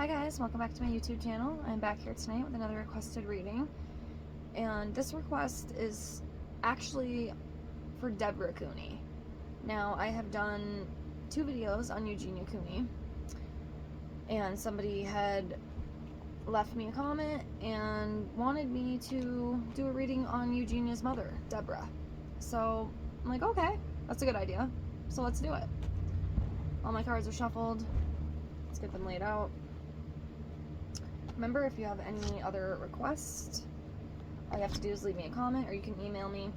Hi guys, welcome back to my YouTube channel. I'm back here tonight with another requested reading. And this request is actually for Debra Cooney. Now, I have done 2 videos on Eugenia Cooney, and somebody had left me a comment and wanted me to do a reading on Eugenia's mother, Debra. So I'm like, okay, that's a good idea. So let's do it. All my cards are shuffled. Let's get them laid out. Remember, if you have any other requests, all you have to do is leave me a comment, or you can email me.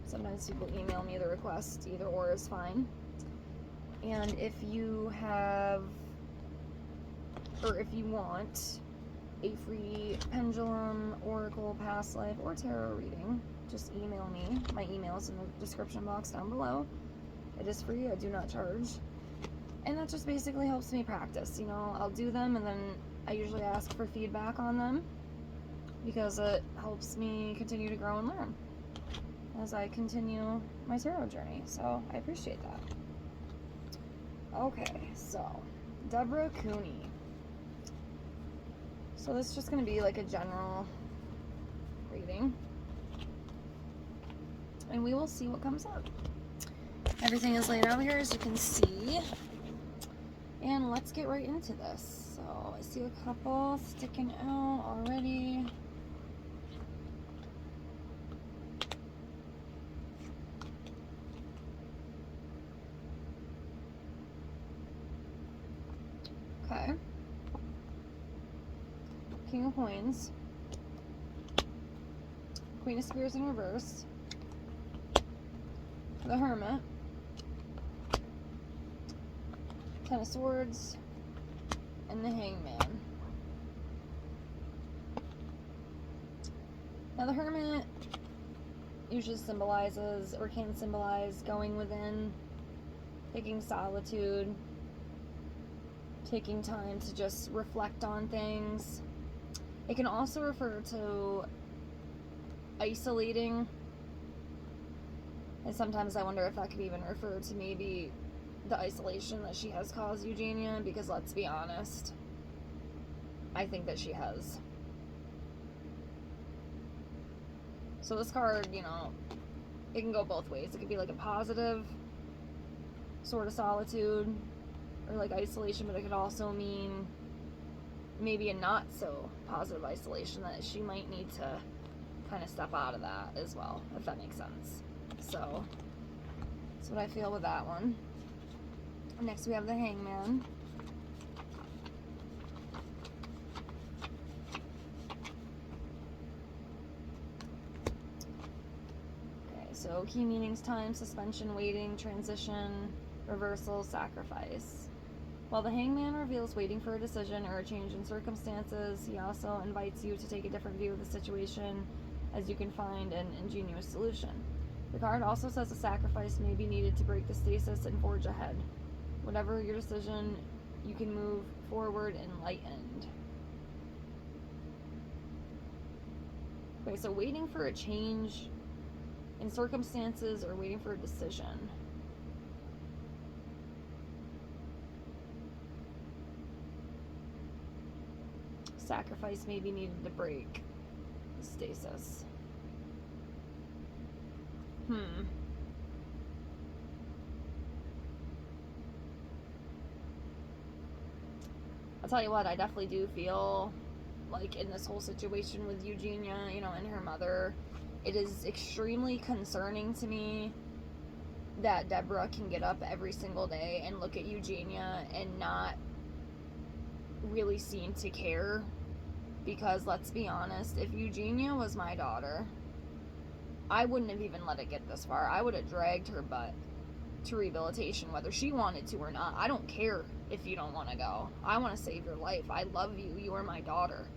Sometimes people email me the request. Either or is fine. And if you have, or if you want a free pendulum, oracle, past life, or tarot reading, just email me. My email is in the description box down below. It is free. I do not charge. And that just basically helps me practice. You know, I'll do them, and then I usually ask for feedback on them because it helps me continue to grow and learn as I continue my tarot journey. So I appreciate that. Okay, so Debra Cooney. So this is just going to be like a general reading, and we will see what comes up. Everything is laid out here, as you can see. And let's get right into this. So I see a couple sticking out already. Okay. King of Coins. Queen of Spears in reverse. The Hermit. Ten of Swords. And the Hangman. Now the Hermit usually symbolizes, or can symbolize, going within, taking solitude, taking time to just reflect on things. It can also refer to isolating, and sometimes I wonder if that could even refer to maybe the isolation that she has caused Eugenia, because let's be honest, I think that she has. So this card, you know, it can go both ways. It could be like a positive sort of solitude or like isolation, but it could also mean maybe a not so positive isolation, that she might need to kind of step out of that as well, if that makes sense. So that's what I feel with that one. Next we have the Hangman. Okay, so key meanings: time, suspension, waiting, transition, reversal, sacrifice. While the Hangman reveals waiting for a decision or a change in circumstances, he also invites you to take a different view of the situation, as you can find an ingenious solution. The card also says a sacrifice may be needed to break the stasis and forge ahead. Whatever your decision, you can move forward enlightened. Okay, so waiting for a change in circumstances or waiting for a decision. Sacrifice may be needed to break the stasis. I'll tell you what, I definitely do feel like in this whole situation with Eugenia, you know, and her mother, it is extremely concerning to me that Debra can get up every single day and look at Eugenia and not really seem to care. Because let's be honest, if Eugenia was my daughter, I wouldn't have even let it get this far. I would have dragged her butt to rehabilitation, whether she wanted to or not. I don't care if you don't want to go. I want to save your life. I love you. You are my daughter.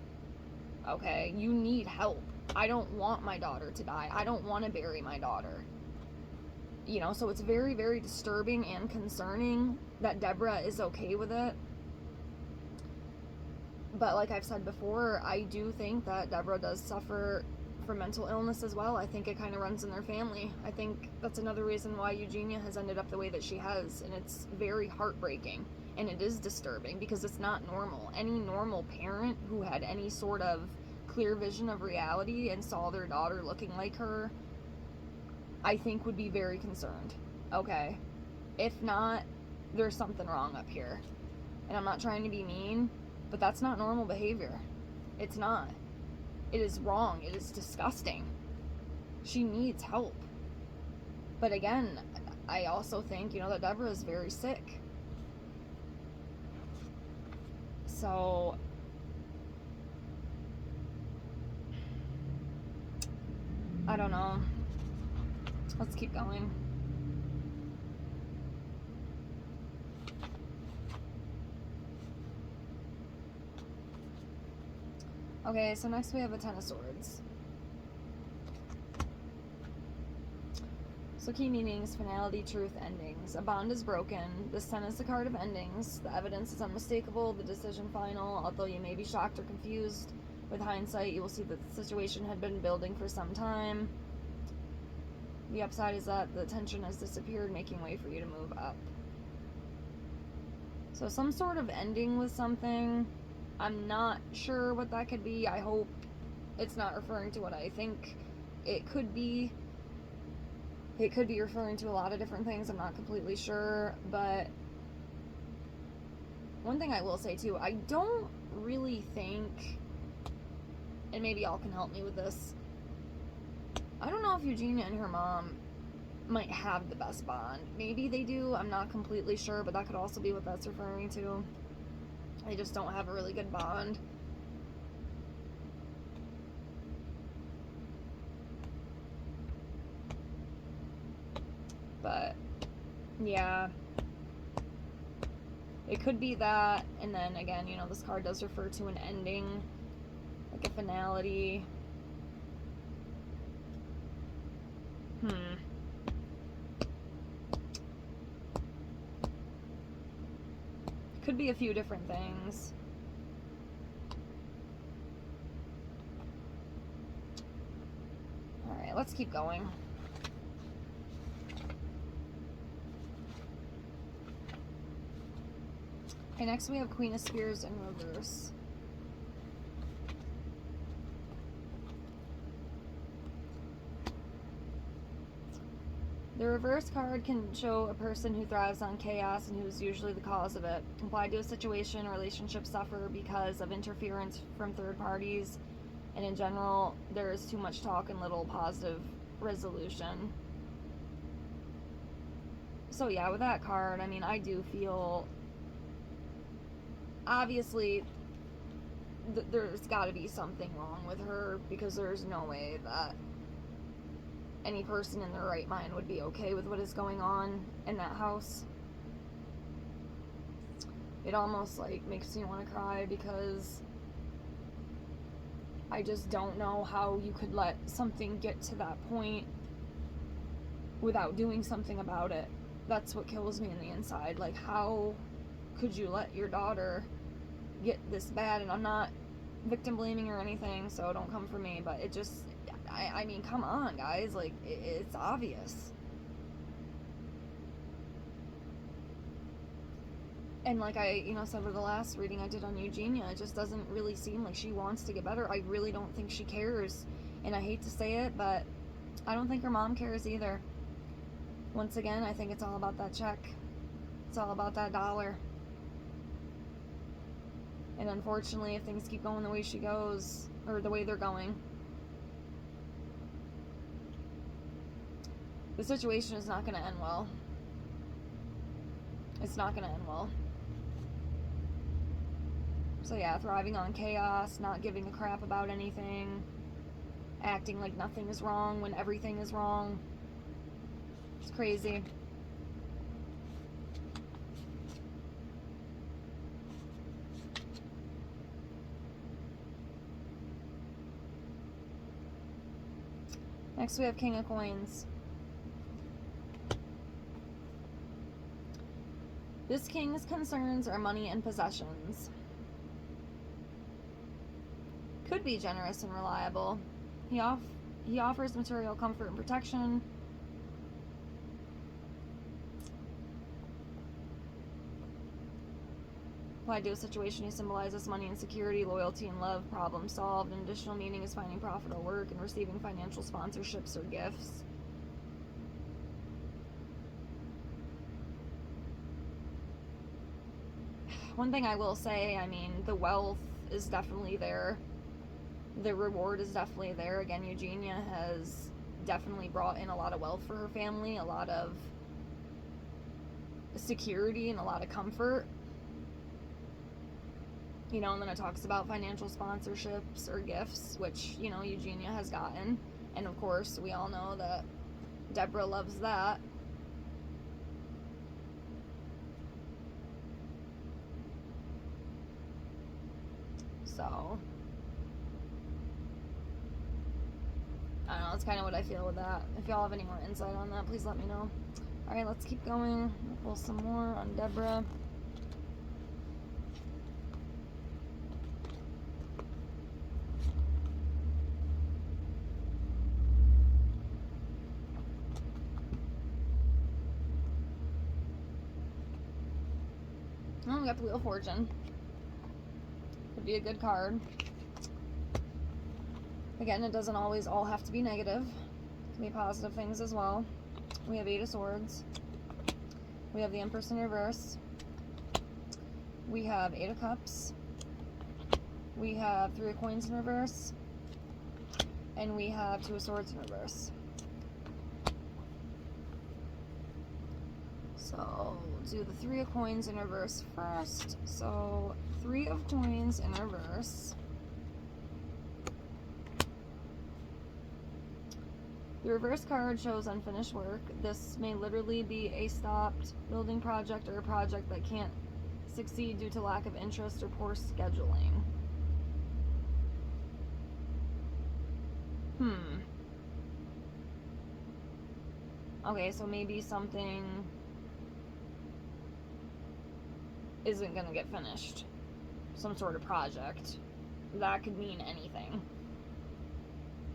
Okay? You need help. I don't want my daughter to die. I don't want to bury my daughter. You know, so it's very, very disturbing and concerning that Debra is okay with it. But like I've said before, I do think that Debra does suffer for mental illness as well. I think it kind of runs in their family. I think that's another reason why Eugenia has ended up the way that she has, and it's very heartbreaking, and it is disturbing because it's not normal. Any normal parent who had any sort of clear vision of reality and saw their daughter looking like her, I think would be very concerned. Okay, if not, there's something wrong up here. And I'm not trying to be mean, but that's not normal behavior. It's not. It is wrong. It is disgusting. She needs help. But again, I also think, that Debra is very sick. So, I don't know. Let's keep going. Okay, so next we have a Ten of Swords. So key meanings: finality, truth, endings. A bond is broken. This 10 is the card of endings. The evidence is unmistakable, the decision final. Although you may be shocked or confused, with hindsight you will see that the situation had been building for some time. The upside is that the tension has disappeared, making way for you to move up. So some sort of ending with something. I'm not sure what that could be. I hope it's not referring to what I think it could be. It could be referring to a lot of different things. I'm not completely sure. But one thing I will say too, I don't really think, and maybe y'all can help me with this, I don't know if Eugenia and her mom might have the best bond. Maybe they do. I'm not completely sure, but that could also be what that's referring to. They just don't have a really good bond. But, yeah. It could be that, and then again, this card does refer to an ending, like a finality. Could be a few different things. Alright, let's keep going. Okay, next we have Queen of Spears in reverse. The reverse card can show a person who thrives on chaos and who is usually the cause of it. Applied to a situation, relationships suffer because of interference from third parties, and in general, there is too much talk and little positive resolution. So yeah, with that card, I do feel, obviously, there's got to be something wrong with her, because there's no way that any person in their right mind would be okay with what is going on in that house. It almost makes me want to cry, because I just don't know how you could let something get to that point without doing something about it. That's what kills me in the inside. How could you let your daughter get this bad? And I'm not victim blaming or anything, so don't come for me, but it just, come on, guys. It's obvious. And like I, said with the last reading I did on Eugenia, it just doesn't really seem like she wants to get better. I really don't think she cares. And I hate to say it, but I don't think her mom cares either. Once again, I think it's all about that check. It's all about that dollar. And unfortunately, if things keep going the way she goes, or the way they're going, the situation is not going to end well. It's not going to end well. So yeah, thriving on chaos, not giving a crap about anything, acting like nothing is wrong when everything is wrong. It's crazy. Next we have King of Coins. This king's concerns are money and possessions. Could be generous and reliable. He offers material comfort and protection. Applied to a situation, he symbolizes money and security, loyalty and love, problem solved. An additional meaning is finding profitable work and receiving financial sponsorships or gifts. One thing I will say, I mean, the wealth is definitely there. The reward is definitely there. Again, Eugenia has definitely brought in a lot of wealth for her family, a lot of security and a lot of comfort. You know, and then it talks about financial sponsorships or gifts, which, you know, Eugenia has gotten. And of course, we all know that Debra loves that. So, I don't know, that's kind of what I feel with that. If y'all have any more insight on that, please let me know. Alright, let's keep going. We'll pull some more on Debra. Oh, we got the Wheel of Fortune. Could be a good card. Again, it doesn't always all have to be negative. It can be positive things as well. We have 8 of Swords. We have the Empress in reverse. We have 8 of Cups. We have 3 of Coins in reverse. And we have 2 of Swords in reverse. So, do the 3 of Coins in reverse first. So, 3 of Coins in reverse. The reverse card shows unfinished work. This may literally be a stopped building project or a project that can't succeed due to lack of interest or poor scheduling. Okay, so maybe something isn't gonna get finished. Some sort of project. That could mean anything.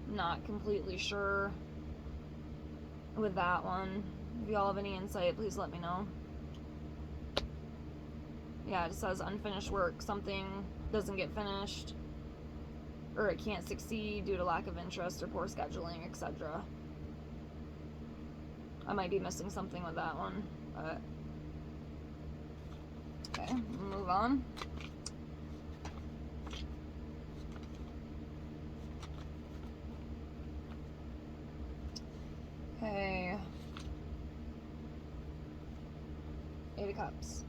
Not completely sure with that one. If y'all have any insight, please let me know. Yeah, it says unfinished work. Something doesn't get finished, or it can't succeed due to lack of interest or poor scheduling, etc. I might be missing something with that one, but okay, move on. Okay. 8 of Cups.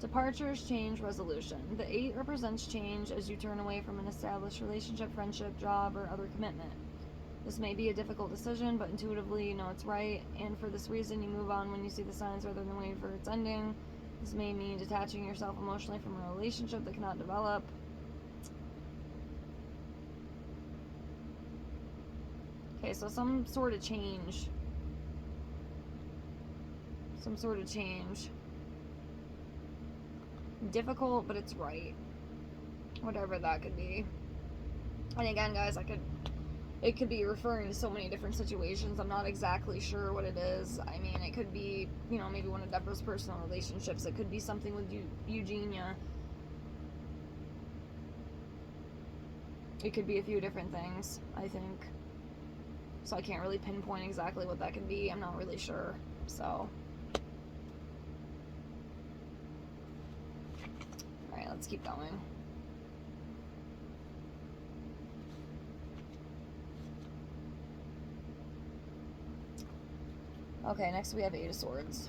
Departures, change, resolution. The 8 represents change as you turn away from an established relationship, friendship, job, or other commitment. This may be a difficult decision, but intuitively you know it's right, and for this reason you move on when you see the signs rather than waiting for its ending. This may mean detaching yourself emotionally from a relationship that cannot develop. Okay, so some sort of change. Some sort of change. Difficult, but it's right. Whatever that could be. And again, guys, it could be referring to so many different situations. I'm not exactly sure what it is. I mean, it could be, you know, maybe one of Debra's personal relationships. It could be something with Eugenia. It could be a few different things, I think. So I can't really pinpoint exactly what that could be. I'm not really sure. So, alright, let's keep going. Okay, next we have 8 of Swords.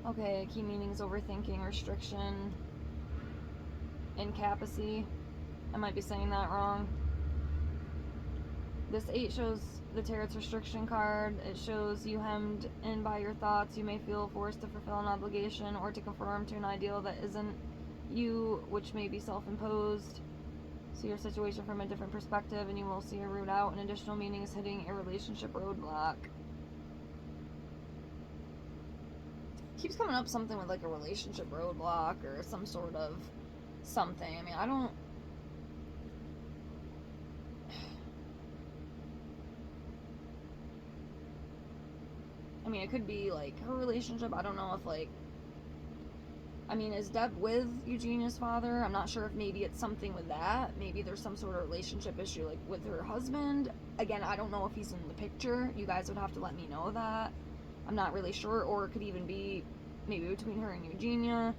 Okay, key meanings: overthinking, restriction, incapacity. I might be saying that wrong. This 8 shows the Tarot's restriction card. It shows you hemmed in by your thoughts. You may feel forced to fulfill an obligation or to conform to an ideal that isn't you, which may be self-imposed. See your situation from a different perspective and you will see a route out. An additional meaning is hitting a relationship roadblock. Keeps coming up something with like a relationship roadblock or some sort of something. I mean, I don't... I mean, it could be, like, her relationship. I don't know if, like... I mean, is Deb with Eugenia's father? I'm not sure if maybe it's something with that. Maybe there's some sort of relationship issue, like, with her husband. Again, I don't know if he's in the picture. You guys would have to let me know that. I'm not really sure. Or it could even be maybe between her and Eugenia.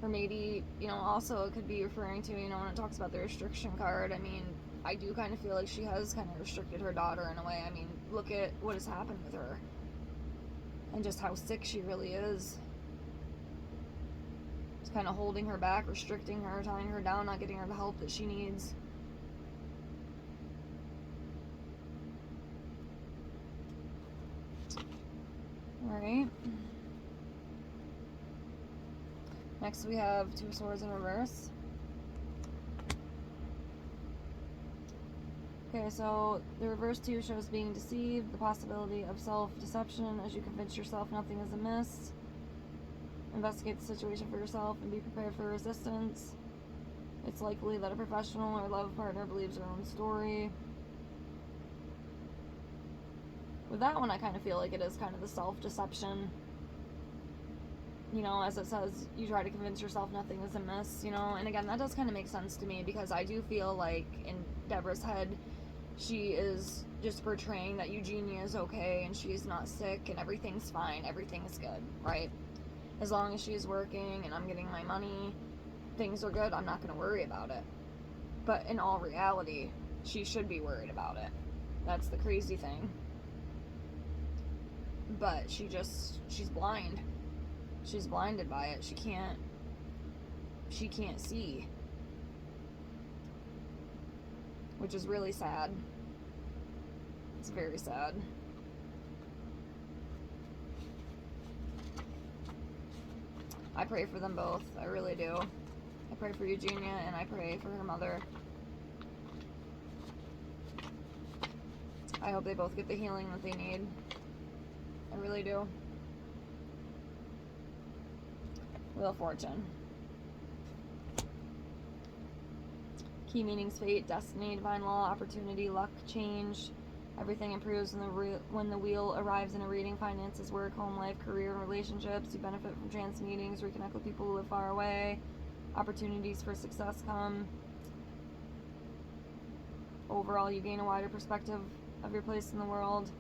Or maybe, you know, also it could be referring to, you know, when it talks about the restriction card. I mean, I do kind of feel like she has kind of restricted her daughter in a way. I mean, look at what has happened with her. And just how sick she really is. It's kind of holding her back, restricting her, tying her down, not getting her the help that she needs. Alright. Next we have 2 swords in reverse. Okay, so the reverse 2 shows being deceived, the possibility of self-deception as you convince yourself nothing is amiss. Investigate the situation for yourself and be prepared for resistance. It's likely that a professional or love partner believes their own story. With that one, I kind of feel like it is kind of the self-deception. You know, as it says, you try to convince yourself nothing is amiss, you know. And again, that does kind of make sense to me because I do feel like in Debra's head, she is just portraying that Eugenia is okay and she's not sick and everything's fine, everything's good, right? As long as she's working and I'm getting my money, things are good, I'm not going to worry about it. But in all reality, she should be worried about it. That's the crazy thing. But she's blind. She's blinded by it. She can't see. Which is really sad. It's very sad. I pray for them both. I really do. I pray for Eugenia and I pray for her mother. I hope they both get the healing that they need. I really do. Wheel of Fortune. Key meanings: fate, destiny, divine law, opportunity, luck, change. Everything improves when the wheel arrives in a reading. Finances, work, home life, career, and relationships. You benefit from chance meetings, reconnect with people who live far away. Opportunities for success come. Overall, you gain a wider perspective of your place in the world.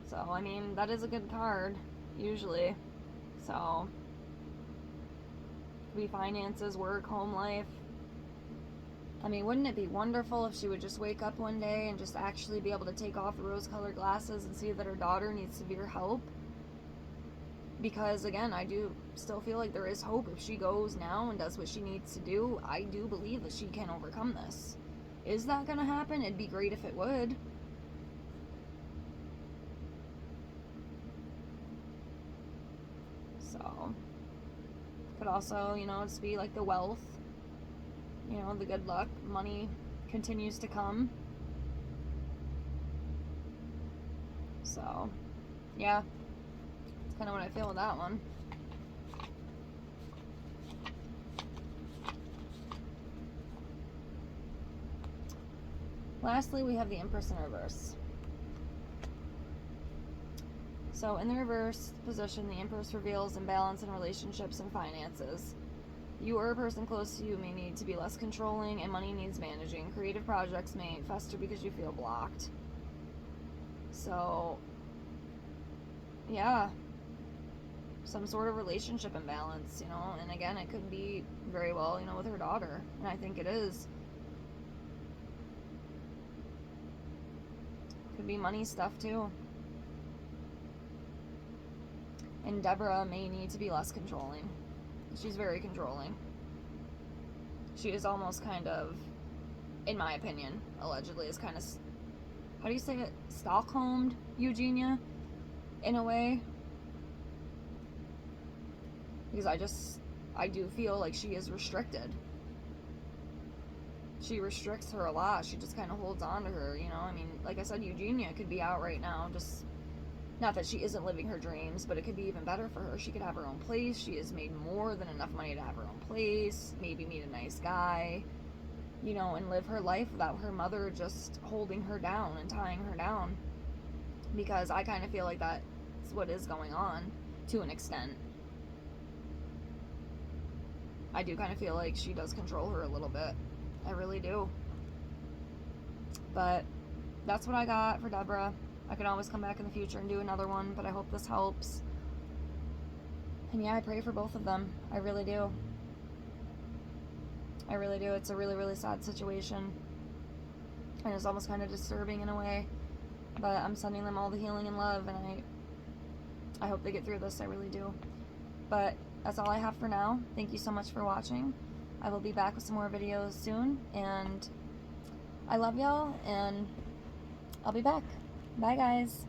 So, I mean, that is a good card, usually. So, could be finances, work, home life. I mean, wouldn't it be wonderful if she would just wake up one day and just actually be able to take off the rose-colored glasses and see that her daughter needs severe help? Because, again, I do still feel like there is hope. If she goes now and does what she needs to do, I do believe that she can overcome this. Is that going to happen? It'd be great if it would. So, could also, you know, just be like the wealth, you know, the good luck, money continues to come. So, yeah, that's kind of what I feel with that one. Lastly, we have the Empress in reverse. So in the reverse position, the Empress reveals imbalance in relationships and finances. You or a person close to you may need to be less controlling, and money needs managing. Creative projects may fester because you feel blocked. So, yeah, some sort of relationship imbalance, you know, and again, it could be very well, you know, with her daughter, and I think it is. Could be money stuff too. And Debra may need to be less controlling. She's very controlling. She is almost kind of, in my opinion, allegedly, is kind of, how do you say it? Stockholmed Eugenia, in a way. Because I do feel like she is restricted. She restricts her a lot. She just kind of holds on to her, you know? I mean, like I said, Eugenia could be out right now, just, not that she isn't living her dreams, but it could be even better for her. She could have her own place. She has made more than enough money to have her own place, maybe meet a nice guy, you know, and live her life without her mother just holding her down and tying her down. Because I kind of feel like that's what is going on, to an extent. I do kind of feel like she does control her a little bit. I really do. But that's what I got for Debra. I can always come back in the future and do another one, but I hope this helps. And yeah, I pray for both of them. I really do. I really do. It's a really, really sad situation. And it's almost kind of disturbing in a way. But I'm sending them all the healing and love, and I hope they get through this. I really do. But that's all I have for now. Thank you so much for watching. I will be back with some more videos soon, and I love y'all, and I'll be back. Bye, guys.